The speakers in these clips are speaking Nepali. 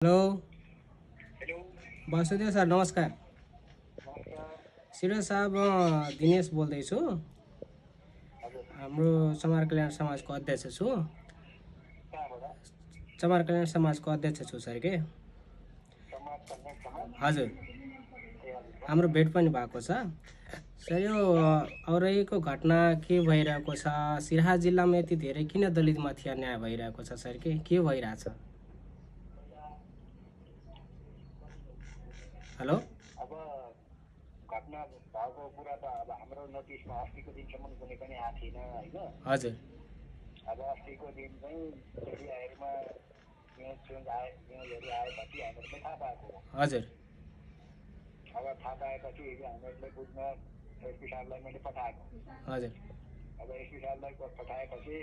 हेलो हेलो वासुदेव सर नमस्कार। सिरज साहब दिनेश बोल्दैछु। हजुर हाम्रो समाज कल्याण समाजको अध्यक्ष छु। कहाँबाट समाज कल्याण समाजको अध्यक्ष छु सर के। समाज कल्याण समाज हजुर ए हजुर हाम्रो भेट पनि भएको छ सर। यो औरैको घटना के भइरहेको छ, सिराहा जिल्लामा यति धेरै किन दलितमाथि अन्याय भइरहेको छ सर के भइरहेछ? हेलो अब घटना भएको कुरा त अब हाम्रो नोटिसमा अस्तिको दिनसम्म कुनै पनि आएको थिएन होइन। हजुर अब अस्तिको दिन चाहिँ मिडियाहरूमा न्युजहरू आएपछि हामीहरूले थाहा पाएको हो। हजुर अब थाहा पाएपछि हामीहरूले बुझ्न एसपी साहबलाई मैले पठाएको। हजुर अब एसपी साहबलाई पठाएपछि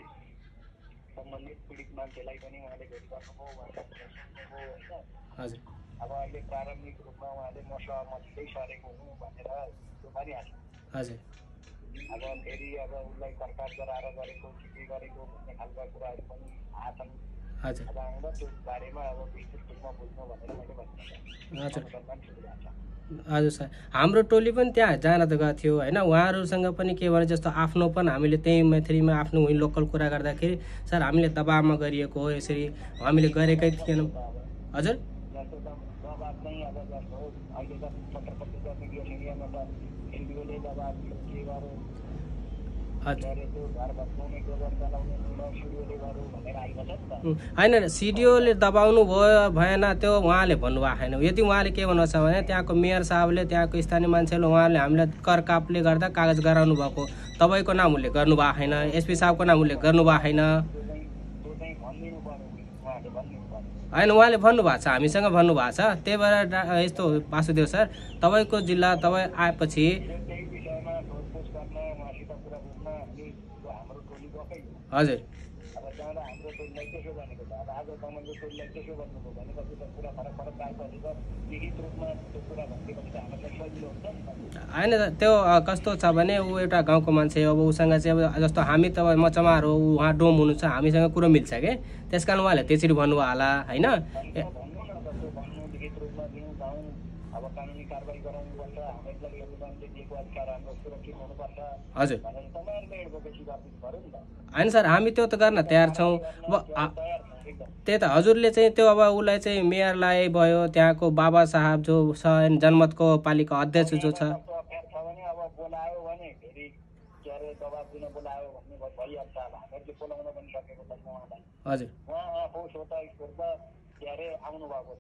सम्बन्धित पीडित मान्छेलाई पनि उहाँले भेट गर्नुभयो, उहाँलाई सोध्नुभयो होइन। हजुर अब अहिले प्रारम्भिक रूपमा उहाँले म सहमतिकै सरेको हुँ भनेर त्यो भनिहाल्यो। हजुर अब फेरि अब उसलाई कर्काट गराएर गरेको के गरेको भन्ने खालका कुराहरू पनि आछन्। हजुर अब आउँदा त्यो बारेमा अब विस्तृत रूपमा बुझ्नु भनेर मैले भनेको हजुर अनुसन्धान सुरु भएको छ। हजुर सर, हाम्रो टोली पनि त्यहाँ जान त गएको थियो होइन। उहाँहरूसँग पनि के भने जस्तो आफ्नो पनि हामीले त्यही मैथिलीमा आफ्नो वहीँ लोकल कुरा गर्दाखेरि सर हामीले दबावमा गरिएको हो, यसरी हामीले गरेकै थिएनौँ। हजुर जस्तो त दबाब चाहिँ अब जस्तो अहिले त पत्र पत्रिका मिडियामा त एनजिओले दबाब दियो के गर्यो हजुर गरे त्यो घर भत्काउने गोबर चलाउने सिडिओले गर्यो भनेर आइबस्छ नि त। होइन सिडिओले दबाउनु भयो भएन त्यो उहाँले भन्नुभएको छैन। यदि उहाँले के भन्नु छ भने त्यहाँको मेयर साहबले त्यहाँको स्थानीय मान्छेले उहाँले हामीलाई कर कापले गर्दा कागज गराउनु भएको, तपाईँको नाम उसले गर्नुभएको छैन, एसपी साहबको नाम उसले गर्नुभएको छैन। त्यो चाहिँ भनिदिनु पर्यो, उहाँले भनिदिनु पर्यो। होइन उहाँले भन्नुभएको छ, हामीसँग भन्नुभएको छ। त्यही भएर यस्तो वासुदेव सर, तपाईँको जिल्ला तपाईँ आएपछि त्यही विषयमा सोधपुछ गर्न उहाँसित कुरा बुझ्न हामी हाम्रो टोली गएकै हो। हजुर अब जाँदा हाम्रो टोलीलाई त्यसो भनेको छ। अब आज तपाईँको टोलीलाई त्यसो भन्नुभयो भनेपछि त कुरा फरक आएपछि त लिखित रूपमा त्यो कुरा भनिदिएपछि त हामीलाई सजिलो हुन्छ नि त। होइन त्यो कस्तो छ भने ऊ एउटा गाउँको मान्छे हो। अब उसँग चाहिँ अब जस्तो हामी त म चमार हो, उहाँ डोम हुनुहुन्छ, हामीसँग कुरो मिल्छ के, त्यस कारण उहाँले त्यसरी भन्नुभयो होला होइन। भन्नु न त, त्यो भन्नु लिखित रूपमा दिउँ गाउँ। अब कानुनी कारबाही गराउनुपर्छ, हामीलाई संविधानले दिएको अधिकार हाम्रो सुरक्षित हुनुपर्छ हजुर भनेर तपाईँहरूले एडभोकेसी गरिदिनु पऱ्यो नि त। होइन सर, हामी त्यो त गर्न तयार छौँ। अब तयार छौँ एकदम। त्यही त हजुरले चाहिँ त्यो अब उसलाई चाहिँ मेयरलाई भयो, त्यहाँको बाबा साहब जो छ जनमतको पालिका अध्यक्ष जो छ। कस्तो अप्ठ्यारो छ भने अब बोलायो भने फेरि के अरे दबाब दिन बोलायो भन्ने भइहाल्छ। अब हामीहरूले बोलाउन पनि सकेको छैन उहाँलाई। हजुर उहाँ आफू स्वतः स्फूर्त के अरे आउनु भएको